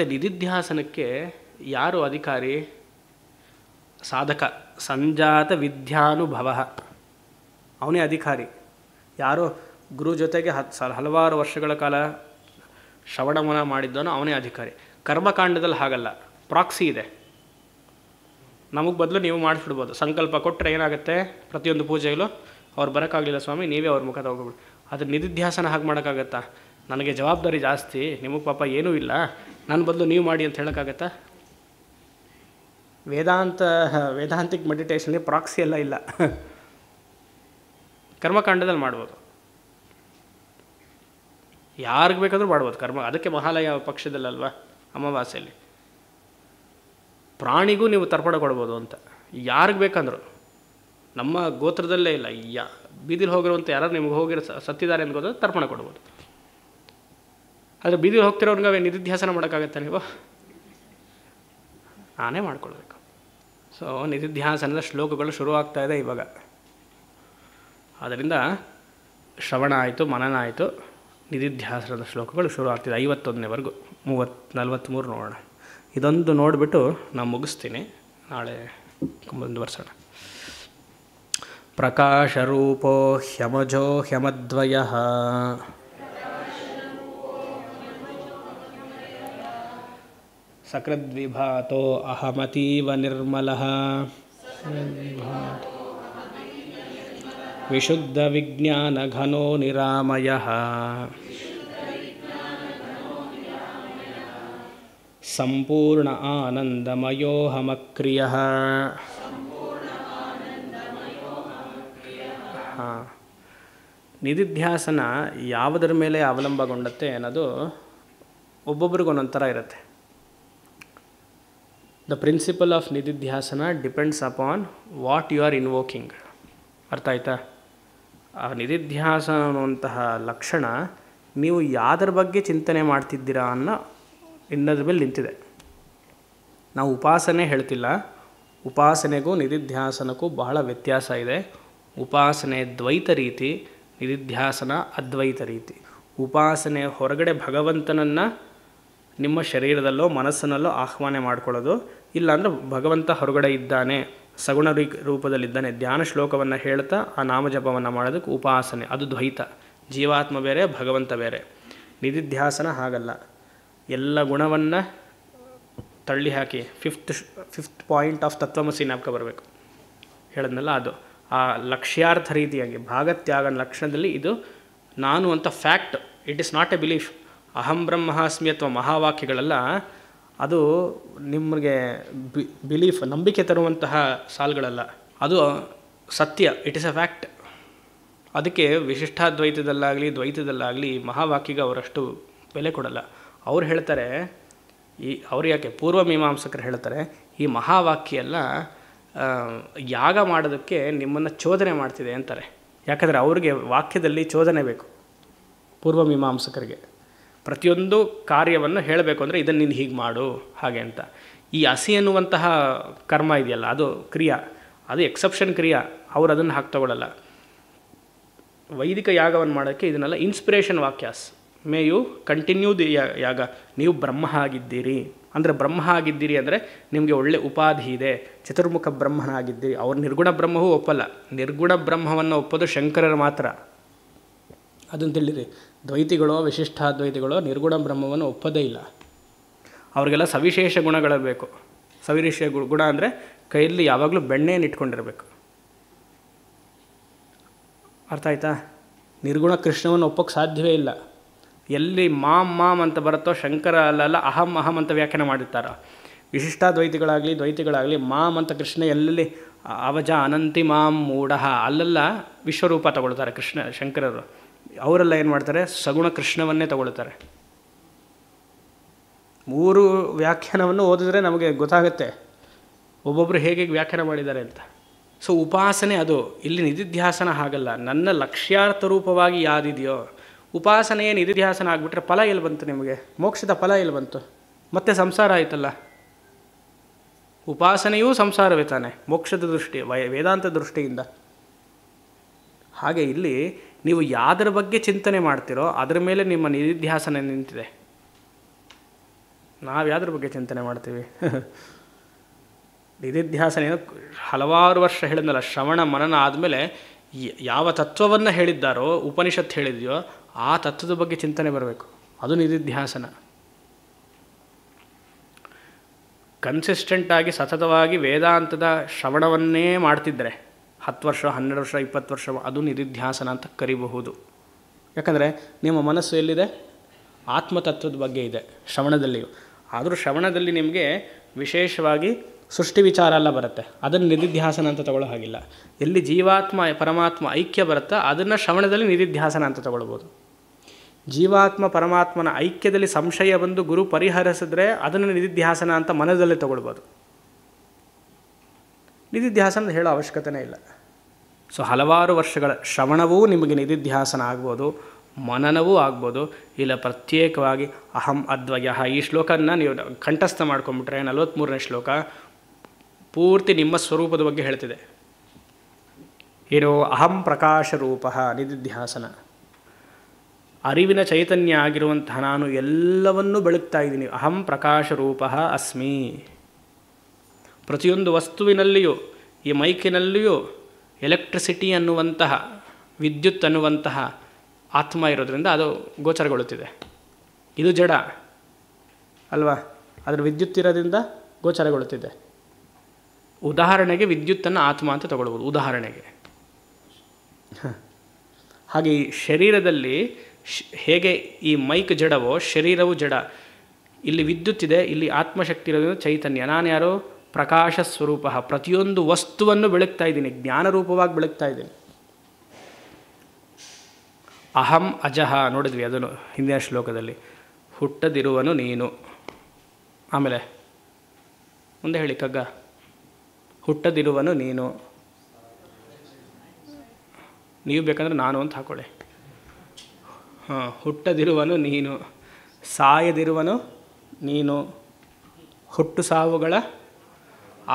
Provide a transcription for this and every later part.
ಮತ್ತು ನಿಧಿಧ್ಯಾಸನಕ್ಕೆ ಯಾರು ಅಧಿಕಾರಿ? ಸಾಧಕ, ಸಂಜಾತ ವಿದ್ಯಾನುಭವ, ಅವನೇ ಅಧಿಕಾರಿ. ಯಾರು ಗುರು ಜೊತೆಗೆ ಹಲವಾರು ವರ್ಷಗಳ ಕಾಲ ಶ್ರವಣಮನ ಮಾಡಿದ್ದವನು ಅವನೇ ಅಧಿಕಾರಿ. ಕರ್ಮಕಾಂಡದಲ್ಲಿ ಹಾಗಲ್ಲ, ಪ್ರಾಕ್ಸಿ ಇದೆ. ನಮಗೆ ಬದಲು ನೀವು ಮಾಡಿಸ್ಬಿಡ್ಬೋದು. ಸಂಕಲ್ಪ ಕೊಟ್ಟರೆ ಏನಾಗುತ್ತೆ, ಪ್ರತಿಯೊಂದು ಪೂಜೆಯಲ್ಲೂ ಅವ್ರು ಬರೋಕ್ಕಾಗಲಿಲ್ಲ ಸ್ವಾಮಿ, ನೀವೇ ಅವ್ರ ಮುಖ ತಗೋಬಿಡಿ. ಅದು ನಿಧಿಧ್ಯಾಸನ ಹಾಗೆ ಮಾಡೋಕ್ಕಾಗತ್ತಾ? ನನಗೆ ಜವಾಬ್ದಾರಿ ಜಾಸ್ತಿ, ನಿಮಗೆ ಪಾಪ ಏನೂ ಇಲ್ಲ, ನನ್ನ ಬದಲು ನೀವು ಮಾಡಿ ಅಂತ ಹೇಳೋಕ್ಕಾಗತ್ತಾ? ವೇದಾಂತಿಕ್ ಮೆಡಿಟೇಷನ್ಗೆ ಪ್ರಾಕ್ಸಿ ಎಲ್ಲ ಇಲ್ಲ. ಕರ್ಮಕಾಂಡದಲ್ಲಿ ಮಾಡ್ಬೋದು, ಯಾರಿಗೆ ಬೇಕಾದರೂ ಮಾಡ್ಬೋದು ಕರ್ಮ. ಅದಕ್ಕೆ ಮಹಾಲಯ ಪಕ್ಷದಲ್ಲಲ್ವ, ಅಮಾವಾಸ್ಯೆಯಲ್ಲಿ ಪ್ರಾಣಿಗೂ ನೀವು ತರ್ಪಣ ಕೊಡ್ಬೋದು ಅಂತ. ಯಾರಿಗೆ ಬೇಕಂದ್ರು, ನಮ್ಮ ಗೋತ್ರದಲ್ಲೇ ಇಲ್ಲ, ಬೀದಿಲಿ ಹೋಗಿರುವಂಥ ಯಾರು ನಿಮ್ಗೆ ಹೋಗಿರೋ ಸತ್ತಿದ್ದಾರೆ ಅಂತ ಗೊತ್ತಾದ್ರೆ ತರ್ಪಣ ಕೊಡ್ಬೋದು. ಆದರೆ ಬೀದಿಲಿ ಹೋಗ್ತಿರೋನ್ಗೆ ನಿಧಿಧ್ಯಾಸನ ಮಾಡೋಕ್ಕಾಗತ್ತೆ ನೀವು? ನಾನೇ ಮಾಡ್ಕೊಳ್ಬೇಕು. ಸೊ ನಿಧಿಧ್ಯಾಸನದ ಶ್ಲೋಕಗಳು ಶುರುವಾಗ್ತಾ ಇದೆ ಇವಾಗ. ಆದ್ದರಿಂದ ಶ್ರವಣ ಆಯಿತು, ಮನನ ಆಯಿತು, ನಿಧಿಧ್ಯಾಸನದ ಶ್ಲೋಕಗಳು ಶುರು ಆಗ್ತಿದೆ 51ನೇವರೆಗೂ. 43 ನೋಡೋಣ. ಇದೊಂದು ನೋಡಿಬಿಟ್ಟು ನಾನು ಮುಗಿಸ್ತೀನಿ, ನಾಳೆ ಮುಂದುವರ್ಸೋಣ. ಪ್ರಕಾಶರೂಪೋ ಹ್ಯಮಜೋ ಹ್ಯಮದ್ವಯಃ ಸಕೃದ್ವಿಭಾತೋ ಅಹಮತೀವ ನಿರ್ಮಲಃ ವಿಶುದ್ಧ ವಿಜ್ಞಾನಘನೋ ನಿರಾಮಯಃ ಸಂಪೂರ್ಣ ಆನಂದಮಯೋಹಮಕ್ರಿಯಃ. ನಿಧಿಧ್ಯಾಸನ ಯಾವುದರ ಮೇಲೆ ಅವಲಂಬಗೊಂಡತ್ತೆ ಅನ್ನೋದು ಒಬ್ಬೊಬ್ರಿಗೆ ಒಂದೊಂಥರ ಇರುತ್ತೆ. ದ ಪ್ರಿನ್ಸಿಪಲ್ ಆಫ್ ನಿಧಿಧ್ಯಾಸನ depends upon what you are invoking. ಅರ್ಥ ಆಯ್ತಾ? ಆ ನಿಧಿಧ್ಯಾಸನ ಅನ್ನುವಂತಹ ಲಕ್ಷಣ ನೀವು ಯಾವುದರ ಬಗ್ಗೆ ಚಿಂತನೆ ಮಾಡ್ತಿದ್ದೀರಾ ಅನ್ನೋ ಇನ್ನದ್ರ ಮೇಲೆ ನಿಂತಿದೆ. ನಾವು ಉಪಾಸನೆ ಹೇಳ್ತಿಲ್ಲ, ಉಪಾಸನೆಗೂ ನಿಧಿಧ್ಯಾಸನಕ್ಕೂ ಬಹಳ ವ್ಯತ್ಯಾಸ ಇದೆ. ಉಪಾಸನೆ ದ್ವೈತ ರೀತಿ, ನಿಧಿಧ್ಯಾಸನ ಅದ್ವೈತ ರೀತಿ. ಉಪಾಸನೆ ಹೊರಗಡೆ ಭಗವಂತನನ್ನು ನಿಮ್ಮ ಶರೀರದಲ್ಲೋ ಮನಸ್ಸಿನಲ್ಲೋ ಆಹ್ವಾನ ಮಾಡ್ಕೊಳ್ಳೋದು, ಇಲ್ಲಾಂದರೆ ಭಗವಂತ ಹೊರಗಡೆ ಇದ್ದಾನೆ, ಸಗುಣ ರೂಪದಲ್ಲಿದ್ದಾನೆ, ಧ್ಯಾನ ಶ್ಲೋಕವನ್ನು ಹೇಳ್ತಾ ಆ ನಾಮಜಪವನ್ನು ಮಾಡೋದಕ್ಕೆ ಉಪಾಸನೆ. ಅದು ದ್ವೈತ, ಜೀವಾತ್ಮ ಬೇರೆ ಭಗವಂತ ಬೇರೆ. ನಿಧಿಧ್ಯಾಸನ ಹಾಗಲ್ಲ, ಎಲ್ಲ ಗುಣವನ್ನು ತಳ್ಳಿ ಹಾಕಿ ಫಿಫ್ತ್ ಪಾಯಿಂಟ್ ಆಫ್ ತತ್ವಮಸಿ ಜ್ಞಾಪಕ ಬರಬೇಕು ಹೇಳಿದ್ನಲ್ಲ, ಅದು ಆ ಲಕ್ಷ್ಯಾರ್ಥ ರೀತಿಯಾಗಿ ಭಾಗತ್ಯಾಗ ಲಕ್ಷಣದಲ್ಲಿ ಇದು ನಾನು ಅಂತ fact. It is not A belief. ಅಹಂ ಬ್ರಹ್ಮಾಸ್ಮಿ ಅಥವಾ ಮಹಾವಾಕ್ಯಗಳೆಲ್ಲ ಅದು ನಿಮಗೆ ಬಿಲೀಫ್, ನಂಬಿಕೆ ತರುವಂತಹ ಸಾಲುಗಳಲ್ಲ, ಅದು ಸತ್ಯ. It is a fact. ಅದಕ್ಕೆ ವಿಶಿಷ್ಟಾದ್ವೈತದಲ್ಲಾಗಲಿ ದ್ವೈತದಲ್ಲಾಗಲಿ ಮಹಾವಾಕ್ಯಗೆ ಅವರಷ್ಟು ಬೆಲೆ ಕೊಡಲ್ಲ. ಅವ್ರು ಹೇಳ್ತಾರೆ, ಅವ್ರು ಯಾಕೆ ಪೂರ್ವ ಮೀಮಾಂಸಕರು ಹೇಳ್ತಾರೆ, ಈ ಮಹಾವಾಕ್ಯ ಎಲ್ಲ ಯಾಗ ಮಾಡೋದಕ್ಕೆ ನಿಮ್ಮನ್ನು ಚೋದನೆ ಮಾಡ್ತಿದೆ ಅಂತಾರೆ. ಯಾಕಂದರೆ ಅವ್ರಿಗೆ ವಾಕ್ಯದಲ್ಲಿ ಚೋದನೆ ಬೇಕು. ಪೂರ್ವ ಮೀಮಾಂಸಕರಿಗೆ ಪ್ರತಿಯೊಂದು ಕಾರ್ಯವನ್ನು ಹೇಳಬೇಕು ಅಂದರೆ ಇದನ್ನು ನೀನು ಹೀಗೆ ಮಾಡು ಹಾಗೆ ಅಂತ. ಈ ಹಸಿ ಅನ್ನುವಂತಹ ಕರ್ಮ ಇದೆಯಲ್ಲ, ಅದು ಕ್ರಿಯಾ, ಅದು ಎಕ್ಸೆಪ್ಷನ್ ಕ್ರಿಯಾ. ಅವರು ಅದನ್ನು ಹಾಕಿ ತಗೊಳ್ಳಲ್ಲ. ವೈದಿಕ ಯಾಗವನ್ನು ಮಾಡೋಕ್ಕೆ ಇದನ್ನೆಲ್ಲ ಇನ್ಸ್ಪಿರೇಷನ್ ವಾಕ್ಯಾಸ್. May you continue the yaga. ನೀವು ಬ್ರಹ್ಮ ಆಗಿದ್ದೀರಿ ಅಂದರೆ, ಬ್ರಹ್ಮ ಆಗಿದ್ದೀರಿ ಅಂದರೆ ನಿಮಗೆ ಒಳ್ಳೆ ಉಪಾಧಿ ಇದೆ, ಚತುರ್ಮುಖ ಬ್ರಹ್ಮನಾಗಿದ್ದೀರಿ. ಅವ್ರು ನಿರ್ಗುಣ ಬ್ರಹ್ಮವೂ ಒಪ್ಪಲ್ಲ. ನಿರ್ಗುಣ ಬ್ರಹ್ಮವನ್ನು ಒಪ್ಪೋದು ಶಂಕರರು ಮಾತ್ರ. ಅದನ್ನು ತಿಳಿರಿ. ದ್ವೈತಿಗಳೋ ವಿಶಿಷ್ಟಾದ್ವೈತಿಗಳೋ ನಿರ್ಗುಣ ಬ್ರಹ್ಮವನ್ನು ಒಪ್ಪೋದೇ ಇಲ್ಲ. ಅವ್ರಿಗೆಲ್ಲ ಸವಿಶೇಷ ಗುಣಗಳು ಬೇಕು. ಸವಿಶೇಷ ಗುಣ ಅಂದರೆ ಕೈಯಲ್ಲಿ ಯಾವಾಗಲೂ ಬೆಣ್ಣೆಯನ್ನು ಇಟ್ಕೊಂಡಿರಬೇಕು. ಅರ್ಥ ಆಯ್ತಾ? ನಿರ್ಗುಣ ಕೃಷ್ಣವನ್ನು ಒಪ್ಪೋಕ್ಕೆ ಸಾಧ್ಯವೇ ಇಲ್ಲ. ಎಲ್ಲಿ ಮಾಮ್ ಅಂತ ಬರುತ್ತೋ ಶಂಕರ ಅಲ್ಲೆಲ್ಲ ಅಹಂ ಅಹಂ ಅಂತ ವ್ಯಾಖ್ಯಾನ ಮಾಡಿರ್ತಾರ. ವಿಶಿಷ್ಟಾದ್ವೈತಿಗಳಾಗಲಿ ದ್ವೈತಿಗಳಾಗಲಿ ಮಾಮ್ ಅಂತ ಕೃಷ್ಣ ಎಲ್ಲೆಲ್ಲಿ ಅವಜ ಅನಂತಿ ಮಾಂ ಮೂಢಃ ಅಲ್ಲೆಲ್ಲ ವಿಶ್ವರೂಪ ತಗೊಳ್ತಾರೆ ಕೃಷ್ಣ ಶಂಕರರು. ಅವರೆಲ್ಲ ಏನು ಮಾಡ್ತಾರೆ, ಸಗುಣ ಕೃಷ್ಣವನ್ನೇ ತಗೊಳ್ತಾರೆ. 3 ವ್ಯಾಖ್ಯಾನವನ್ನು ಓದಿದ್ರೆ ನಮಗೆ ಗೊತ್ತಾಗುತ್ತೆ ಒಬ್ಬೊಬ್ಬರು ಹೇಗೆ ವ್ಯಾಖ್ಯಾನ ಮಾಡಿದ್ದಾರೆ ಅಂತ. ಸೊ ಉಪಾಸನೆ ಅದು. ಇಲ್ಲಿ ನಿಧಿಧ್ಯಾಸನ ಹಾಗಲ್ಲ. ನನ್ನ ಲಕ್ಷ್ಯಾರ್ಥ ರೂಪವಾಗಿ ಯಾವುದಿದೆಯೋ ಉಪಾಸನೆಯೇ ನಿಧಿಧ್ಯಾಸನ ಆಗಿಬಿಟ್ರೆ ಫಲ ಎಲ್ಲಿ ಬಂತು ನಿಮಗೆ? ಮೋಕ್ಷದ ಫಲ ಎಲ್ಲಿ ಬಂತು? ಮತ್ತೆ ಸಂಸಾರ ಆಯ್ತಲ್ಲ. ಉಪಾಸನೆಯೂ ಸಂಸಾರವೇ ತಾನೆ ಮೋಕ್ಷದ ದೃಷ್ಟಿ, ವೇದಾಂತ ದೃಷ್ಟಿಯಿಂದ. ಹಾಗೆ ಇಲ್ಲಿ ನೀವು ಯಾವುದರ ಬಗ್ಗೆ ಚಿಂತನೆ ಮಾಡ್ತೀರೋ ಅದರ ಮೇಲೆ ನಿಮ್ಮ ನಿಧಿಧ್ಯಾಸನ ನಿಂತಿದೆ. ನಾವು ಯಾವುದ್ರ ಬಗ್ಗೆ ಚಿಂತನೆ ಮಾಡ್ತೀವಿ? ನಿಧಿಧ್ಯಾಸನ ಏನು ಹಲವಾರು ವರ್ಷ ಹೇಳಿದ್ನಲ್ಲ, ಶ್ರವಣ ಮನನ ಆದಮೇಲೆ ಯಾವ ತತ್ವವನ್ನು ಹೇಳಿದ್ದಾರೋ, ಉಪನಿಷತ್ತು ಹೇಳಿದೆಯೋ ಆ ತತ್ವದ ಬಗ್ಗೆ ಚಿಂತನೆ ಬರಬೇಕು. ಅದು ನಿಧಿಧ್ಯಾಸನ. ಕನ್ಸಿಸ್ಟೆಂಟಾಗಿ ಸತತವಾಗಿ ವೇದಾಂತದ ಶ್ರವಣವನ್ನೇ ಮಾಡ್ತಿದ್ದರೆ 10 ವರ್ಷ 12 ವರ್ಷ 20 ವರ್ಷ ಅದು ನಿಧಿಧ್ಯಾಸನ ಅಂತ ಕರಿಬಹುದು. ಯಾಕಂದರೆ ನಿಮ್ಮ ಮನಸ್ಸು ಎಲ್ಲಿದೆ? ಆತ್ಮತತ್ವದ ಬಗ್ಗೆ ಇದೆ ಶ್ರವಣದಲ್ಲಿಯೂ. ಆದರೂ ಶ್ರವಣದಲ್ಲಿ ನಿಮಗೆ ವಿಶೇಷವಾಗಿ ಸೃಷ್ಟಿ ವಿಚಾರ ಎಲ್ಲ ಬರುತ್ತೆ, ಅದನ್ನು ನಿಧಿಧ್ಯಾಸನ ಅಂತ ತಗೊಳ್ಳೋ ಹಾಗಿಲ್ಲ. ಎಲ್ಲಿ ಜೀವಾತ್ಮ ಪರಮಾತ್ಮ ಐಕ್ಯ ಬರುತ್ತಾ ಅದನ್ನು ಶ್ರವಣದಲ್ಲಿ ನಿಧಿಧ್ಯಾಸನ ಅಂತ ತಗೊಳ್ಬೋದು. ಜೀವಾತ್ಮ ಪರಮಾತ್ಮನ ಐಕ್ಯದಲ್ಲಿ ಸಂಶಯ ಬಂದು ಗುರು ಪರಿಹರಿಸಿದ್ರೆ ಅದನ್ನು ನಿಧಿಧ್ಯಾಸನ ಅಂತ ಮನದಲ್ಲೇ ತಗೊಳ್ಬೋದು. ನಿಧಿಧ್ಯಾಸನ ಹೇಳೋ ಅವಶ್ಯಕತೆನೇ ಇಲ್ಲ. ಸೊ ಹಲವಾರು ವರ್ಷಗಳ ಶ್ರವಣವೂ ನಿಮಗೆ ನಿಧಿಧ್ಯಾಸನ ಆಗ್ಬೋದು, ಮನನವೂ ಆಗ್ಬೋದು. ಇಲ್ಲ ಪ್ರತ್ಯೇಕವಾಗಿ ಅಹಂ ಅದ್ವಯ, ಈ ಶ್ಲೋಕನ ನೀವು ಕಂಠಸ್ಥ ಮಾಡ್ಕೊಂಬಿಟ್ರೆ 43ನೇ ಶ್ಲೋಕ ಪೂರ್ತಿ ನಿಮ್ಮ ಸ್ವರೂಪದ ಬಗ್ಗೆ ಹೇಳ್ತಿದೆ. ಏನು? ಅಹಂ ಪ್ರಕಾಶ ರೂಪ ನಿಧಿಧ್ಯಾಸನ. ಅರಿವಿನ ಚೈತನ್ಯ ಆಗಿರುವಂತಹ ನಾನು ಎಲ್ಲವನ್ನೂ ಬೆಳಗ್ತಾ ಇದ್ದೀನಿ. ಅಹಂ ಪ್ರಕಾಶ ರೂಪ ಅಸ್ಮಿ. ಪ್ರತಿಯೊಂದು ವಸ್ತುವಿನಲ್ಲಿಯೂ, ಈ ಮೈಕಿನಲ್ಲಿಯೂ ಎಲೆಕ್ಟ್ರಿಸಿಟಿ ಅನ್ನುವಂತಹ, ವಿದ್ಯುತ್ ಅನ್ನುವಂತಹ ಆತ್ಮ ಇರೋದ್ರಿಂದ ಅದು ಗೋಚರಗೊಳ್ಳುತ್ತಿದೆ. ಇದು ಜಡ ಅಲ್ವಾ? ಅದರ ವಿದ್ಯುತ್ ಇರೋದ್ರಿಂದ ಗೋಚರಗೊಳ್ಳುತ್ತಿದೆ. ಉದಾಹರಣೆಗೆ ವಿದ್ಯುತ್ತನ್ನು ಆತ್ಮ ಅಂತ ತಗೊಳ್ಬೋದು, ಉದಾಹರಣೆಗೆ. ಹಾಗೆ ಈ ಶರೀರದಲ್ಲಿ ಹೇಗೆ ಈ ಮೈಕ್ ಜಡವೋ ಶರೀರವು ಜಡ. ಇಲ್ಲಿ ವಿದ್ಯುತ್ ಇದೆ, ಇಲ್ಲಿ ಆತ್ಮಶಕ್ತಿ ಇರೋದ್ರಿಂದ ಚೈತನ್ಯ. ನಾನು ಯಾರು? ಪ್ರಕಾಶ ಸ್ವರೂಪ. ಪ್ರತಿಯೊಂದು ವಸ್ತುವನ್ನು ಬೆಳಗ್ತಾ ಇದ್ದೀನಿ, ಜ್ಞಾನರೂಪವಾಗಿ ಬೆಳಗ್ತಾ ಇದ್ದೀನಿ. ಅಹಂ ಅಜಃ ನೋಡಿದ್ವಿ ಅದನ್ನು ಹಿಂದಿನ ಶ್ಲೋಕದಲ್ಲಿ. ಹುಟ್ಟದಿರುವನು ನೀನು. ಆಮೇಲೆ ಮುಂದೆ ಹೇಳಿ ಕಗ್ಗ. ಹುಟ್ಟದಿರುವನು ನೀನು. ನೀವು ಬೇಕಂದ್ರೆ ನಾನು ಅಂತ ಹಾಕೊಳ್ಳಿ. ಹುಟ್ಟದಿರುವನು ನೀನು, ಸಾಯದಿರುವನು ನೀನು, ಹುಟ್ಟು ಸಾವುಗಳ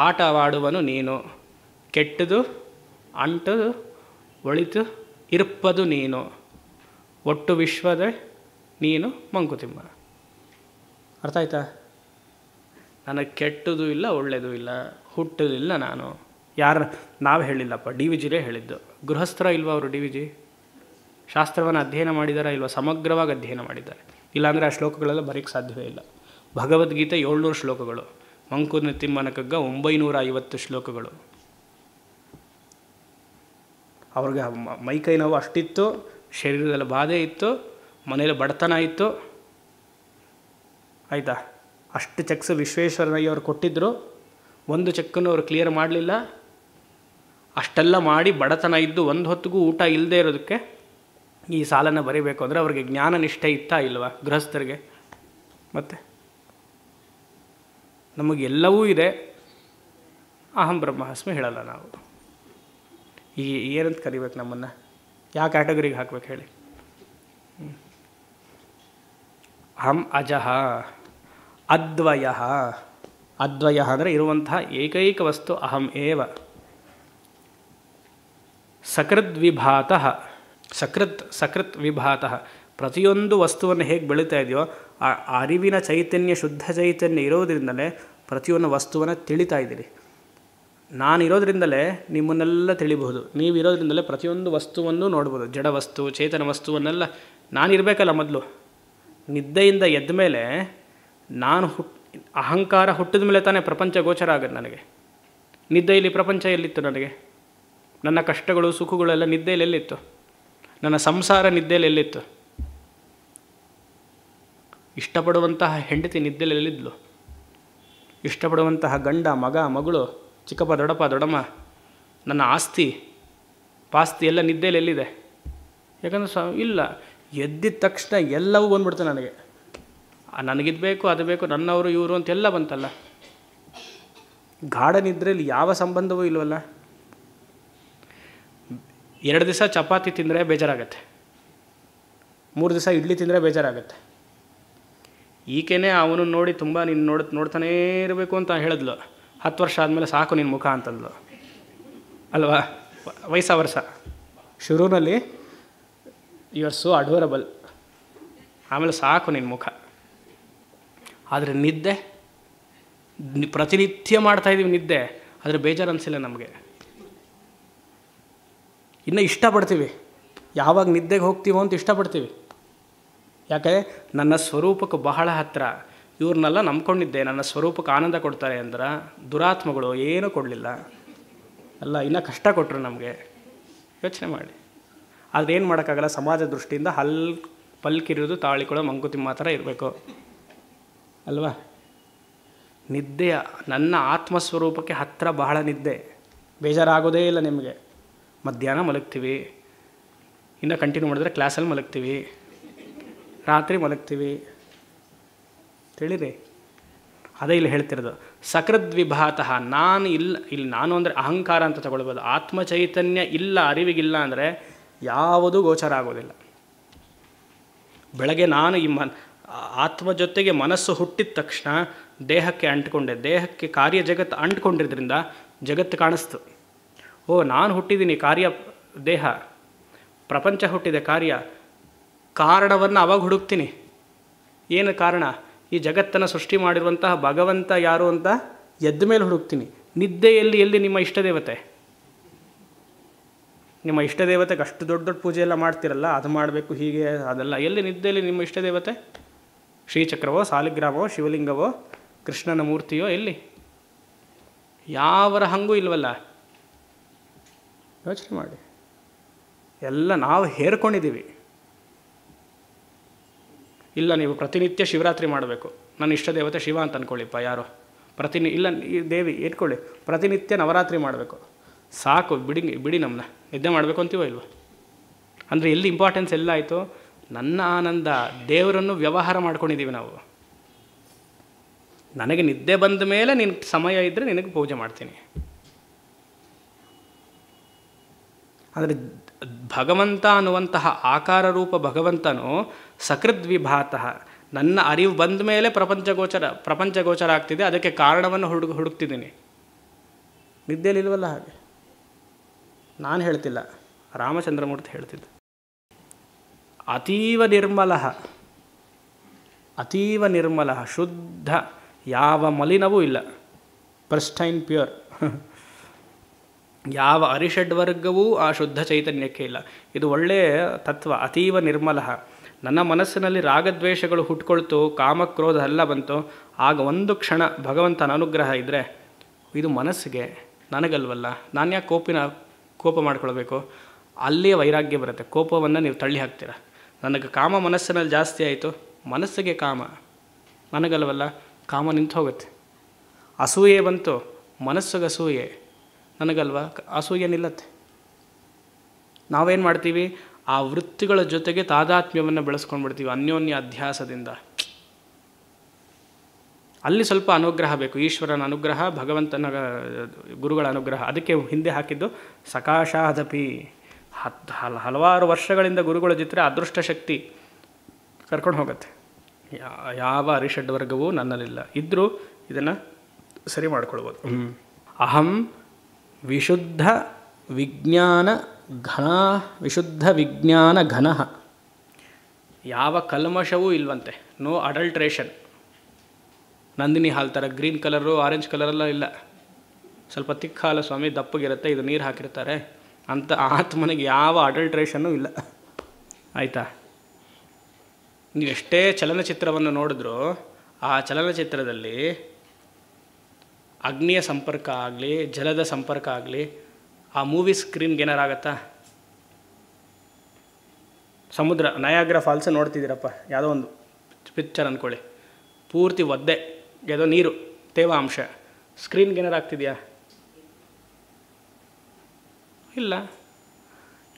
ಆಟವಾಡುವನು ನೀನು, ಕೆಟ್ಟದು ಅಂಟದು ಒಳಿತು ಇರುಪ್ಪದು ನೀನು, ಒಟ್ಟು ವಿಶ್ವದ ನೀನು ಮಂಕುತಿಮ್ಮ. ಅರ್ಥ ಆಯ್ತಾ? ನನಗೆ ಕೆಟ್ಟದು ಇಲ್ಲ, ಒಳ್ಳೆಯದು ಇಲ್ಲ, ಹುಟ್ಟೋದಿಲ್ಲ ನಾನು. ಯಾರು? ನಾವು ಹೇಳಿಲ್ಲಪ್ಪ, ಡಿ ವಿ ಜಿರೇ ಹೇಳಿದ್ದು. ಗೃಹಸ್ಥರ ಇಲ್ವ ಅವರು? ಡಿ ವಿ ಜಿ ಶಾಸ್ತ್ರವನ್ನು ಅಧ್ಯಯನ ಮಾಡಿದಾರಾ ಇಲ್ವ? ಸಮಗ್ರವಾಗಿ ಅಧ್ಯಯನ ಮಾಡಿದ್ದಾರೆ. ಇಲ್ಲಾಂದರೆ ಆ ಶ್ಲೋಕಗಳೆಲ್ಲ ಬರೀಕ್ಕೆ ಸಾಧ್ಯವೇ ಇಲ್ಲ. ಭಗವದ್ಗೀತೆ 700 ಶ್ಲೋಕಗಳು, ಮಂಕುತಿಮ್ಮನ ಕಗ್ಗ 950 ಶ್ಲೋಕಗಳು. ಅವ್ರಿಗೆ ಮೈಕೈ ನೋವು ಅಷ್ಟಿತ್ತು, ಶರೀರದಲ್ಲಿ ಬಾಧೆ ಇತ್ತು, ಮನೇಲಿ ಬಡತನ ಇತ್ತು. ಆಯಿತಾ? ಅಷ್ಟು ಚೆಕ್ಸ್ ವಿಶ್ವೇಶ್ವರಯ್ಯವ್ರು ಕೊಟ್ಟಿದ್ದರು, ಒಂದು ಚೆಕ್ಕನ್ನು ಅವರು ಕ್ಲಿಯರ್ ಮಾಡಲಿಲ್ಲ. ಅಷ್ಟೆಲ್ಲ ಮಾಡಿ ಬಡತನ ಇದ್ದು ಒಂದು ಹೊತ್ತಿಗೂ ಊಟ ಇಲ್ಲದೆ ಇರೋದಕ್ಕೆ ಈ ಸಾಲನ್ನು ಬರೀಬೇಕು ಅಂದರೆ ಅವ್ರಿಗೆ ಜ್ಞಾನ ನಿಷ್ಠೆ ಇತ್ತಾ ಇಲ್ವಾ ಗೃಹಸ್ಥರಿಗೆ? ಮತ್ತು ನಮಗೆಲ್ಲವೂ ಇದೆ, ಅಹಂ ಬ್ರಹ್ಮಾಸ್ಮಿ ಹೇಳಲ್ಲ ನಾವು. ಈ ಏನಂತ ಕರಿಬೇಕು ನಮ್ಮನ್ನು? ಯಾವ ಕ್ಯಾಟಗರಿಗೆ ಹಾಕ್ಬೇಕು ಹೇಳಿ? ಅಹಂ ಅಜಃ ಅದ್ವಯ. ಅದ್ವಯ ಅಂದರೆ ಇರುವಂತಹ ಏಕೈಕ ವಸ್ತು ಅಹಂ ಏವ. ಸಕೃದ್ವಿಭಾತಃ. ಸಕೃತ್ ವಿಭಾತಃ. ಪ್ರತಿಯೊಂದು ವಸ್ತುವನ್ನು ಹೇಗೆ ಬೆಳೀತಾ ಇದೆಯೋ ಆ ಅರಿವಿನ ಚೈತನ್ಯ, ಶುದ್ಧ ಚೈತನ್ಯ ಇರೋದರಿಂದಲೇ ಪ್ರತಿಯೊಂದು ವಸ್ತುವನ್ನು ತಿಳಿತಾ ಇದ್ದೀರಿ. ನಾನಿರೋದ್ರಿಂದಲೇ ನಿಮ್ಮನ್ನೆಲ್ಲ ತಿಳಿಬಹುದು. ನೀವಿರೋದ್ರಿಂದಲೇ ಪ್ರತಿಯೊಂದು ವಸ್ತುವನ್ನು ನೋಡ್ಬೋದು. ಜಡ ವಸ್ತು, ಚೇತನ ವಸ್ತುವನ್ನೆಲ್ಲ ನಾನಿರಬೇಕಲ್ಲ. ಮೊದಲು ನಿದ್ದೆಯಿಂದ ಎದ್ದ ಮೇಲೆ ನಾನು ಅಹಂಕಾರ ಹುಟ್ಟಿದ ಮೇಲೆ ತಾನೇ ಪ್ರಪಂಚ ಗೋಚರ ಆಗೋದು ನನಗೆ. ನಿದ್ದೆಯಲ್ಲಿ ಪ್ರಪಂಚ ಎಲ್ಲಿತ್ತು ನನಗೆ? ನನ್ನ ಕಷ್ಟಗಳು ಸುಖಗಳೆಲ್ಲ ನಿದ್ದೆಯಲ್ಲಿ ಎಲ್ಲಿತ್ತು? ನನ್ನ ಸಂಸಾರ ನಿದ್ದೆಯಲ್ಲಿ ಎಲ್ಲಿತ್ತು? ಇಷ್ಟಪಡುವಂತಹ ಹೆಂಡತಿ ನಿದ್ದೆಯಲ್ಲಿ ಎಲ್ಲಿದ್ಲು? ಇಷ್ಟಪಡುವಂತಹ ಗಂಡ, ಮಗ, ಮಗಳು, ಚಿಕ್ಕಪ್ಪ, ದೊಡ್ಡಪ್ಪ, ದೊಡ್ಡಮ್ಮ, ನನ್ನ ಆಸ್ತಿ ಪಾಸ್ತಿ ಎಲ್ಲ ನಿದ್ದೆಯಲ್ಲಿ ಎಲ್ಲಿದೆ? ಯಾಕಂದರೆ ಇಲ್ಲ, ಎದ್ದಿದ ತಕ್ಷಣ ಎಲ್ಲವೂ ಬಂದ್ಬಿಡ್ತು ನನಗೆ. ನನಗಿದು ಬೇಕು, ಅದು ಬೇಕು, ನನ್ನವರು ಇವರು ಅಂತೆಲ್ಲ ಬಂತಲ್ಲ. ಗಾಢ ನಿದ್ರೆಯಲ್ಲಿ ಯಾವ ಸಂಬಂಧವೂ ಇಲ್ವಲ್ಲ. 2 ದಿವಸ ಚಪಾತಿ ತಿಂದರೆ ಬೇಜಾರಾಗತ್ತೆ, 3 ದಿವಸ ಇಡ್ಲಿ ತಿಂದರೆ ಬೇಜಾರಾಗತ್ತೆ. ಈಕೆನೇ ಅವನು ನೋಡಿ ತುಂಬ ನೀನು ನೋಡ್ತಾನೇ ಇರಬೇಕು ಅಂತ ಹೇಳಿದ್ಲು. 10 ವರ್ಷ ಆದಮೇಲೆ ಸಾಕು ನಿನ್ನ ಮುಖ ಅಂತಂದ್ಲು ಅಲ್ವಾ? ವಯಸ್ಸ ವರ್ಷ ಶುರುವಿನಲ್ಲಿ ಯು ಆರ್ ಸೋ ಅಡೋರಬಲ್, ಆಮೇಲೆ ಸಾಕು ನಿನ್ನ ಮುಖ. ಆದರೆ ನಿದ್ದೆ ಪ್ರತಿನಿತ್ಯ ಮಾಡ್ತಾಯಿದ್ದೀವಿ ನಿದ್ದೆ, ಆದರೆ ಬೇಜಾರು ಅನಿಸಿಲ್ಲ ನಮಗೆ. ಇನ್ನು ಇಷ್ಟಪಡ್ತೀವಿ, ಯಾವಾಗ ನಿದ್ದೆಗೆ ಹೋಗ್ತೀವೋ ಅಂತ ಇಷ್ಟಪಡ್ತೀವಿ. ಯಾಕೆ? ನನ್ನ ಸ್ವರೂಪಕ್ಕೆ ಬಹಳ ಹತ್ತಿರ. ಇವ್ರನ್ನೆಲ್ಲ ನಂಬ್ಕೊಂಡಿದ್ದೆ, ನನ್ನ ಸ್ವರೂಪಕ್ಕೆ ಆನಂದ ಕೊಡ್ತಾರೆ ಅಂದ್ರೆ ದುರಾತ್ಮಗಳು ಏನೂ ಕೊಡಲಿಲ್ಲ. ಅಲ್ಲ, ಇನ್ನೂ ಕಷ್ಟ ಕೊಟ್ಟರು ನಮಗೆ. ಯೋಚನೆ ಮಾಡಿ. ಆದರೆ ಏನು ಮಾಡೋಕ್ಕಾಗಲ್ಲ, ಸಮಾಜ ದೃಷ್ಟಿಯಿಂದ ಪಲ್ಕಿರೋದು ತಾಳಿಕೊಳ್ಳೋ ಮಂಕುತಿಮ್ಮ ಥರ ಇರಬೇಕು ಅಲ್ವಾ? ನಿದ್ದೆಯ ನನ್ನ ಆತ್ಮಸ್ವರೂಪಕ್ಕೆ ಹತ್ತಿರ ಬಹಳ ನಿದ್ದೆ, ಬೇಜಾರಾಗೋದೇ ಇಲ್ಲ ನಿಮಗೆ. ಮಧ್ಯಾಹ್ನ ಮಲಗ್ತೀವಿ, ಇನ್ನು ಕಂಟಿನ್ಯೂ ಮಾಡಿದ್ರೆ ಕ್ಲಾಸಲ್ಲಿ ಮಲಗ್ತೀವಿ, ರಾತ್ರಿ ಮಲಗ್ತೀವಿ. ತಿಳಿರಿ? ಅದೇ ಇಲ್ಲಿ ಹೇಳ್ತಿರೋದು. ಸಕೃದ್ವಿಭಾತಃ, ನಾನು ಇಲ್ಲ, ಇಲ್ಲಿ ನಾನು ಅಂದರೆ ಅಹಂಕಾರ ಅಂತ ತಗೊಳ್ಬೋದು. ಆತ್ಮಚೈತನ್ಯ ಇಲ್ಲ, ಅರಿವಿಗಿಲ್ಲ ಅಂದರೆ ಯಾವುದೂ ಗೋಚರ ಆಗೋದಿಲ್ಲ. ಬೆಳಗ್ಗೆ ನಾನು ಈ ಆತ್ಮ ಜೊತೆಗೆ ಮನಸ್ಸು ಹುಟ್ಟಿದ ತಕ್ಷಣ ದೇಹಕ್ಕೆ ಅಂಟ್ಕೊಂಡೆ, ದೇಹಕ್ಕೆ ಕಾರ್ಯ ಜಗತ್ತು ಅಂಟ್ಕೊಂಡಿದ್ದರಿಂದ ಜಗತ್ತು ಕಾಣಿಸ್ತು. ಓ, ನಾನು ಹುಟ್ಟಿದ್ದೀನಿ, ಕಾರ್ಯ ದೇಹ, ಪ್ರಪಂಚ ಹುಟ್ಟಿದೆ, ಕಾರ್ಯ. ಕಾರಣವನ್ನು ಅವಾಗ ಹುಡುಕ್ತೀನಿ. ಏನು ಕಾರಣ? ಈ ಜಗತ್ತನ್ನು ಸೃಷ್ಟಿ ಮಾಡಿರುವಂತಹ ಭಗವಂತ ಯಾರು ಅಂತ ಎದ್ದ ಮೇಲೆ ಹುಡುಕ್ತೀನಿ. ನಿದ್ದೆಯಲ್ಲಿ ಎಲ್ಲಿ ನಿಮ್ಮ ಇಷ್ಟದೇವತೆ? ನಿಮ್ಮ ಇಷ್ಟದೇವತೆಗೆ ಅಷ್ಟು ದೊಡ್ಡ ದೊಡ್ಡ ಪೂಜೆ ಎಲ್ಲ ಮಾಡ್ತಿರಲ್ಲ, ಅದು ಮಾಡಬೇಕು ಹೀಗೆ, ಅದೆಲ್ಲ ಎಲ್ಲಿ? ನಿದ್ದೆಯಲ್ಲಿ ನಿಮ್ಮ ಇಷ್ಟದೇವತೆ ಶ್ರೀಚಕ್ರವೋ, ಸಾಲಿಗ್ರಾಮವೋ, ಶಿವಲಿಂಗವೋ, ಕೃಷ್ಣನ ಮೂರ್ತಿಯೋ ಎಲ್ಲಿ? ಯಾವರ ಹಂಗೂ ಇಲ್ವಲ್ಲ. ಯೋಚನೆ ಮಾಡಿ. ಎಲ್ಲ ನಾವು ಹೇರ್ಕೊಂಡಿದ್ದೀವಿ. ಇಲ್ಲ, ನೀವು ಪ್ರತಿನಿತ್ಯ ಶಿವರಾತ್ರಿ ಮಾಡಬೇಕು, ನನ್ನ ಇಷ್ಟದೇವತೆ ಶಿವ ಅಂತ ಅಂದ್ಕೊಳ್ಳಿಪ್ಪ ಯಾರೋ. ಇಲ್ಲ, ಈ ದೇವಿ ಇಟ್ಕೊಳ್ಳಿ, ಪ್ರತಿನಿತ್ಯ ನವರಾತ್ರಿ ಮಾಡಬೇಕು. ಸಾಕು, ಬಿಡಿ ನಮ್ಮನ್ನ. ನಿದ್ದೆ ಮಾಡಬೇಕು ಅಂತೀವೋ ಇಲ್ವ? ಅಂದರೆ ಎಲ್ಲಿ ಇಂಪಾರ್ಟೆನ್ಸ್ ಎಲ್ಲ ಆಯಿತು? ನನ್ನ ಆನಂದ, ದೇವರನ್ನು ವ್ಯವಹಾರ ಮಾಡ್ಕೊಂಡಿದ್ದೀವಿ ನಾವು. ನನಗೆ ನಿದ್ದೆ ಬಂದ ಮೇಲೆ ನಿನ್ನ ಸಮಯ ಇದ್ದರೆ ನಿನಗೆ ಪೂಜೆ ಮಾಡ್ತೀನಿ. ಅಂದರೆ ಭಗವಂತ ಅನ್ನುವಂತಹ ಆಕಾರ ರೂಪ ಭಗವಂತನು ಸಕೃದ್ವಿಭಾತಃ, ನನ್ನ ಅರಿವು ಬಂದ ಮೇಲೆ ಪ್ರಪಂಚ ಗೋಚರ ಆಗ್ತಿದೆ, ಅದಕ್ಕೆ ಕಾರಣವನ್ನು ಹುಡುಕ್ತಿದ್ದೀನಿ. ನಿದ್ದೆಯಲ್ಲಿ ಇಲ್ವಲ್ಲ ಹಾಗೆ. ನಾನು ಹೇಳ್ತಿಲ್ಲ, ರಾಮಚಂದ್ರಮೂರ್ತಿ ಹೇಳ್ತಿದ್ದ. ಅತೀವ ನಿರ್ಮಲ, ಶುದ್ಧ, ಯಾವ ಮಲಿನವೂ ಇಲ್ಲ, ಪ್ರಿಸ್ಟೈನ್ ಪ್ಯೂರ್. ಯಾವ ಅರಿಷಡ್ವರ್ಗವೂ ಆ ಶುದ್ಧ ಚೈತನ್ಯಕ್ಕೆ ಇಲ್ಲ. ಇದು ಒಳ್ಳೆಯ ತತ್ವ. ಅತೀವ ನಿರ್ಮಲ. ನನ್ನ ಮನಸ್ಸಿನಲ್ಲಿ ರಾಗದ್ವೇಷಗಳು ಹುಟ್ಕೊಳ್ತು, ಕಾಮಕ್ರೋಧ ಎಲ್ಲ ಬಂತು, ಆಗ ಒಂದು ಕ್ಷಣ ಭಗವಂತನ ಅನುಗ್ರಹ ಇದ್ದರೆ, ಇದು ಮನಸ್ಸಿಗೆ, ನನಗಲ್ವಲ್ಲ, ನಾನು ಯಾಕೆ ಕೋಪ ಮಾಡ್ಕೊಳ್ಬೇಕು? ಅಲ್ಲಿಯೇ ವೈರಾಗ್ಯ ಬರುತ್ತೆ. ಕೋಪವನ್ನು ನೀವು ತಳ್ಳಿ ಹಾಕ್ತೀರ. ನನಗೆ ಕಾಮ ಮನಸ್ಸಿನಲ್ಲಿ ಜಾಸ್ತಿ ಆಯಿತು, ಮನಸ್ಸಿಗೆ ಕಾಮ, ನನಗಲ್ವಲ್ಲ, ಕಾಮ ನಿಂತು ಹೋಗುತ್ತೆ. ಅಸೂಯೆ ಬಂತು, ಮನಸ್ಸಿಗೆ ಅಸೂಯೆ, ನನಗಲ್ವ, ಅಸೂಯೆ ನಿಲ್ಲತ್ತೆ. ನಾವೇನು ಮಾಡ್ತೀವಿ? ಆ ವೃತ್ತಿಗಳ ಜೊತೆಗೆ ತಾದಾತ್ಮ್ಯವನ್ನು ಬೆಳೆಸ್ಕೊಂಡ್ಬಿಡ್ತೀವಿ ಅನ್ಯೋನ್ಯ ಅಧ್ಯಾಸದಿಂದ. ಅಲ್ಲಿ ಸ್ವಲ್ಪ ಅನುಗ್ರಹ ಬೇಕು, ಈಶ್ವರನ ಅನುಗ್ರಹ, ಭಗವಂತನ ಗುರುಗಳ ಅನುಗ್ರಹ. ಅದಕ್ಕೆ ಹಿಂದೆ ಹಾಕಿದ್ದು ಸಕಾಶಾದಪಿ. ಹಲವಾರು ವರ್ಷಗಳಿಂದ ಗುರುಗಳ ಜೊತೆ ಅದೃಷ್ಟ ಶಕ್ತಿ ಕರ್ಕೊಂಡು ಹೋಗುತ್ತೆ. ಯಾವ ಅರಿಷಡ್ವರ್ಗವೂ ನನ್ನಲ್ಲಿಲ್ಲ. ಇದ್ದರೂ ಇದನ್ನು ಸರಿ ಮಾಡ್ಕೊಳ್ಬೋದು. ಅಹಂ ವಿಶುದ್ಧ ವಿಜ್ಞಾನ ಘನ. ಯಾವ ಕಲ್ಮಶವೂ ಇಲ್ವಂತೆ. No adulteration. ನಂದಿನಿ ಹಾಲು ಥರ ಗ್ರೀನ್ ಕಲರು, ಆರೆಂಜ್ ಕಲರೆಲ್ಲ ಇಲ್ಲ. ಸ್ವಲ್ಪ ತಿಕ್ಕ ಹಾಲು ಸ್ವಾಮಿ, ದಪ್ಪಗಿರುತ್ತೆ, ಇದು ನೀರು ಹಾಕಿರ್ತಾರೆ ಅಂತ ಆತ್ಮನಿಗೆ ಯಾವ ಅಡಲ್ಟ್ರೇಷನ್ನೂ ಇಲ್ಲ. ಆಯಿತಾ? ನೀವು ಎಷ್ಟೇ ಚಲನಚಿತ್ರವನ್ನು ನೋಡಿದ್ರೂ ಆ ಚಲನಚಿತ್ರದಲ್ಲಿ ಅಗ್ನಿಯ ಸಂಪರ್ಕ ಆಗಲಿ, ಜಲದ ಸಂಪರ್ಕ ಆಗಲಿ, ಆ ಮೂವಿ ಸ್ಕ್ರೀನ್ಗೆ ಏನಾರಾಗತ್ತಾ? ಸಮುದ್ರ, ನಯಾಗ್ರಾ ಫಾಲ್ಸ್ ನೋಡ್ತಿದ್ದೀರಪ್ಪ, ಯಾವುದೋ ಒಂದು ಪಿಕ್ಚರ್ ಅಂದ್ಕೊಳ್ಳಿ, ಪೂರ್ತಿ ಒದ್ದೆ, ಯಾವುದೋ ನೀರು, ತೇವಾಂಶ, ಸ್ಕ್ರೀನ್ಗೆ ಏನಾರಾಗ್ತಿದೆಯಾ? ಇಲ್ಲ.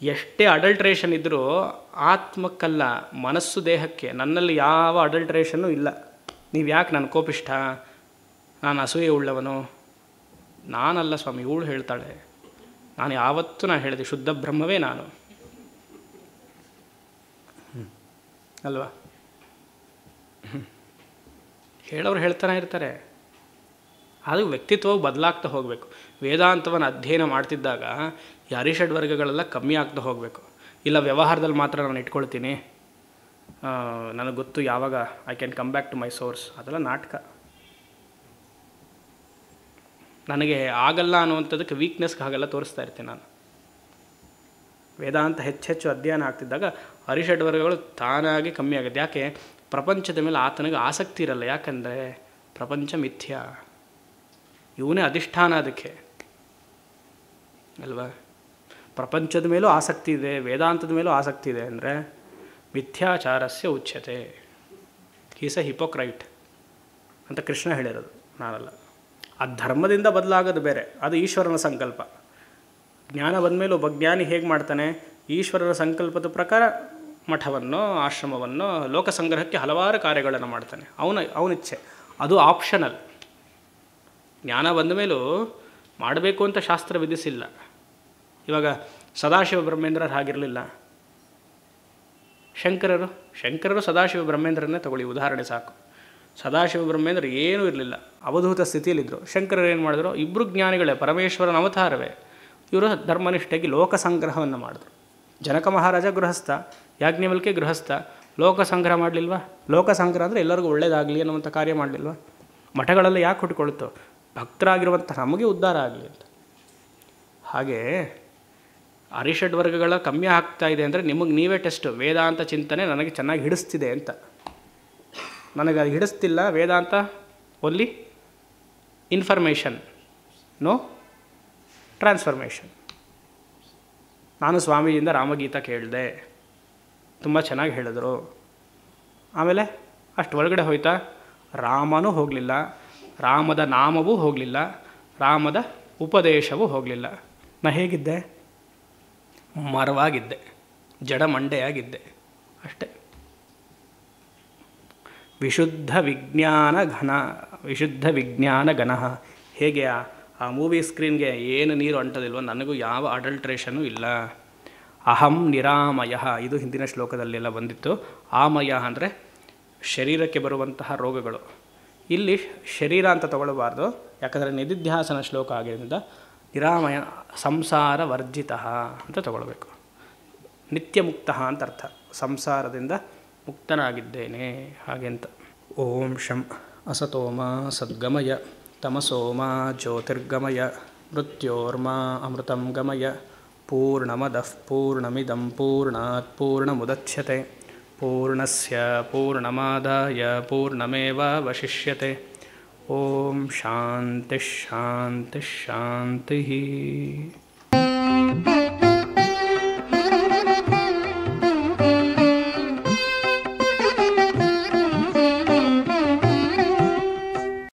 ಎಷ್ಟೇ ಅಡಲ್ಟ್ರೇಷನ್ ಇದ್ದರೂ ಆತ್ಮಕ್ಕಲ್ಲ, ಮನಸ್ಸು ದೇಹಕ್ಕೆ. ನನ್ನಲ್ಲಿ ಯಾವ ಅಡಲ್ಟ್ರೇಷನ್ನು ಇಲ್ಲ. ನೀವು ಯಾಕೆ ನಾನು ಕೋಪಿಷ್ಠ, ನಾನು ಅಸೂಯೆ ಉಳ್ಳವನು? ನಾನಲ್ಲ ಸ್ವಾಮಿ, ಇವಳು ಹೇಳ್ತಾಳೆ. ನಾನು ಯಾವತ್ತೂ ಹೇಳಿದೆ ಶುದ್ಧ ಬ್ರಹ್ಮವೇ ನಾನು ಅಲ್ವಾ? ಹೇಳೋರು ಹೇಳ್ತಾನೆ ಇರ್ತಾರೆ. ಅದು ವ್ಯಕ್ತಿತ್ವವು ಬದಲಾಗ್ತಾ ಹೋಗಬೇಕು. ವೇದಾಂತವನ್ನು ಅಧ್ಯಯನ ಮಾಡ್ತಿದ್ದಾಗ ಈ ಅರಿಷಡ್ ವರ್ಗಗಳೆಲ್ಲ ಕಮ್ಮಿ ಆಗ್ತಾ ಹೋಗಬೇಕು. ಇಲ್ಲ ವ್ಯವಹಾರದಲ್ಲಿ ಮಾತ್ರ ನಾನು ಇಟ್ಕೊಳ್ತೀನಿ, ನನಗೆ ಗೊತ್ತು ಯಾವಾಗ I can come back to my source, ಅದೆಲ್ಲ ನಾಟಕ. ನನಗೆ ಆಗಲ್ಲ ಅನ್ನುವಂಥದ್ದಕ್ಕೆ ವೀಕ್ನೆಸ್ಗೆ ಹಾಗೆಲ್ಲ ತೋರಿಸ್ತಾ ಇರ್ತೀನಿ ನಾನು. ವೇದಾಂತ ಹೆಚ್ಚೆಚ್ಚು ಅಧ್ಯಯನ ಆಗ್ತಿದ್ದಾಗ ಅರಿಷಡ್ವರ್ಗಗಳು ತಾನಾಗಿ ಕಮ್ಮಿ ಆಗುತ್ತೆ. ಯಾಕೆ? ಪ್ರಪಂಚದ ಮೇಲೆ ಆತನಿಗೆ ಆಸಕ್ತಿ ಇರಲ್ಲ. ಯಾಕಂದರೆ ಪ್ರಪಂಚ ಮಿಥ್ಯ, ಇವನೇ ಅಧಿಷ್ಠಾನ ಅದಕ್ಕೆ ಅಲ್ವಾ. ಪ್ರಪಂಚದ ಮೇಲೂ ಆಸಕ್ತಿ ಇದೆ, ವೇದಾಂತದ ಮೇಲೂ ಆಸಕ್ತಿ ಇದೆ ಅಂದರೆ ಮಿಥ್ಯಾಚಾರಸ್ಯ ಉಚ್ಯತೆ. ಈಸ್ ಅ ಹಿಪೋಕ್ರೈಟ್ ಅಂತ ಕೃಷ್ಣ ಹೇಳಿರೋದು, ನಾನಲ್ಲ. ಆ ಧರ್ಮದಿಂದ ಬದಲಾಗೋದು ಬೇರೆ, ಅದು ಈಶ್ವರನ ಸಂಕಲ್ಪ. ಜ್ಞಾನ ಬಂದಮೇಲೆ ಒಬ್ಬ ಜ್ಞಾನಿ ಹೇಗೆ ಮಾಡ್ತಾನೆ? ಈಶ್ವರನ ಸಂಕಲ್ಪದ ಪ್ರಕಾರ ಮಠವನ್ನು, ಆಶ್ರಮವನ್ನು, ಲೋಕ ಸಂಗ್ರಹಕ್ಕೆ ಹಲವಾರು ಕಾರ್ಯಗಳನ್ನು ಮಾಡ್ತಾನೆ. ಅವನ ಇಚ್ಛೆ, ಅದು ಆಪ್ಷನಲ್. ಜ್ಞಾನ ಬಂದ ಮೇಲೂ ಮಾಡಬೇಕು ಅಂತ ಶಾಸ್ತ್ರ ವಿಧಿಸಿಲ್ಲ. ಇವಾಗ ಸದಾಶಿವ ಬ್ರಹ್ಮೇಂದ್ರರು ಹಾಗಿರಲಿಲ್ಲ. ಶಂಕರರು ಸದಾಶಿವ ಬ್ರಹ್ಮೇಂದ್ರನ್ನೇ ತಗೊಳ್ಳಿ ಉದಾಹರಣೆ ಸಾಕು. ಸದಾಶಿವ ಬ್ರಹ್ಮೇಂದ್ರ ಏನೂ ಇರಲಿಲ್ಲ, ಅವಧೂತ ಸ್ಥಿತಿಯಲ್ಲಿದ್ದರು. ಶಂಕರರು ಏನು ಮಾಡಿದ್ರು? ಇಬ್ಬರು ಜ್ಞಾನಿಗಳೇ, ಪರಮೇಶ್ವರನ ಅವತಾರವೇ. ಇವರು ಧರ್ಮನಿಷ್ಠೆಗೆ ಲೋಕ ಸಂಗ್ರಹವನ್ನು ಮಾಡಿದ್ರು. ಜನಕ ಮಹಾರಾಜ ಗೃಹಸ್ಥ, ಯಾಜ್ಞವಲ್ಕೆ ಗೃಹಸ್ಥ, ಲೋಕ ಸಂಗ್ರಹ ಮಾಡಲಿಲ್ವಾ? ಲೋಕ ಸಂಗ್ರಹ ಅಂದರೆ ಎಲ್ಲರಿಗೂ ಒಳ್ಳೆಯದಾಗಲಿ ಅನ್ನುವಂಥ ಕಾರ್ಯ ಮಾಡಲಿಲ್ವಾ? ಮಠಗಳೆಲ್ಲ ಯಾಕೆ ಹುಟ್ಟುಕೊಳ್ತು? ಭಕ್ತರಾಗಿರುವಂಥ ನಮಗೆ ಉದ್ಧಾರ ಆಗಲಿ ಅಂತ. ಹಾಗೆ ಅರಿಷಡ್ ವರ್ಗಗಳ ಕಮ್ಮಿ ಆಗ್ತಾ ಇದೆ ಅಂದರೆ ನಿಮಗೆ ನೀವೇ ಟೆಸ್ಟು. ವೇದಾಂತ ಚಿಂತನೆ ನನಗೆ ಚೆನ್ನಾಗಿ ಹಿಡಿಸ್ತಿದೆ ಅಂತ. ನನಗೆ ಅದು ಹಿಡಿಸ್ತಿಲ್ಲ ವೇದಾಂತ, ಓನ್ಲಿ ಇನ್ಫಾರ್ಮೇಷನ್, ನೋ ಟ್ರಾನ್ಸ್ಫರ್ಮೇಷನ್. ನಾನು ಸ್ವಾಮೀಜಿಯಿಂದ ರಾಮಗೀತ ಕೇಳಿದೆ, ತುಂಬ ಚೆನ್ನಾಗಿ ಹೇಳಿದ್ರು. ಆಮೇಲೆ ಅಷ್ಟು ಒಳಗಡೆ ಹೋಯ್ತಾ? ರಾಮನೂ ಹೋಗಲಿಲ್ಲ, ರಾಮದ ನಾಮವೂ ಹೋಗಲಿಲ್ಲ, ರಾಮದ ಉಪದೇಶವೂ ಹೋಗಲಿಲ್ಲ. ನಾ ಹೇಗಿದ್ದೆ? ಮರವಾಗಿದ್ದೆ, ಜಡಮಂಡೆಯಾಗಿದ್ದೆ ಅಷ್ಟೆ. ವಿಶುದ್ಧ ವಿಜ್ಞಾನ ಘನ. ಹೇಗೆ ಆ ಮೂವಿ ಸ್ಕ್ರೀನ್ಗೆ ಏನು ನೀರು ಅಂಟೋದಿಲ್ವೋ, ನನಗೂ ಯಾವ ಅಡಲ್ಟ್ರೇಷನೂ ಇಲ್ಲ. ಅಹಂ ನಿರಾಮಯ, ಇದು ಹಿಂದಿನ ಶ್ಲೋಕದಲ್ಲೆಲ್ಲ ಬಂದಿತ್ತು. ಆಮಯ ಅಂದರೆ ಶರೀರಕ್ಕೆ ಬರುವಂತಹ ರೋಗಗಳು. ಇಲ್ಲಿ ಶರೀರ ಅಂತ ತಗೊಳ್ಳಬಾರ್ದು, ಯಾಕಂದರೆ ನಿಧಿಧ್ಯಾಸನ ಶ್ಲೋಕ ಆಗಿದ್ದರಿಂದ ನಿರಾಮಯ ಸಂಸಾರ ವರ್ಜಿತ ಅಂತ ತಗೊಳ್ಬೇಕು. ನಿತ್ಯ ಮುಕ್ತ ಅಂತ ಅರ್ಥ, ಸಂಸಾರದಿಂದ ಮುಕ್ತನಾಗಿದ್ದೇನೆ ಹಾಗೆ ಅಂತ. ಓಂ ಶಂ ಅಸತೋಮ ಸದ್ಗಮಯ ತಮಸೋಮ ಜ್ಯೋತಿರ್ಗಮಯ ಮೃತ್ಯೋರ್ಮಾ ಅಮೃತಂ ಗಮಯ. ಪೂರ್ಣಮದಃ ಪೂರ್ಣಮಿದಂ ಪೂರ್ಣಾತ್ ಪೂರ್ಣಮುದಚ್ಯತೆ ಪೂರ್ಣಸ್ಯ ಪೂರ್ಣಮಾದಾಯ ಪೂರ್ಣಮೇವಾವಶಿಷ್ಯತೆ. ಓಂ ಶಾಂತಿ ಶಾಂತಿ ಶಾಂತಿ.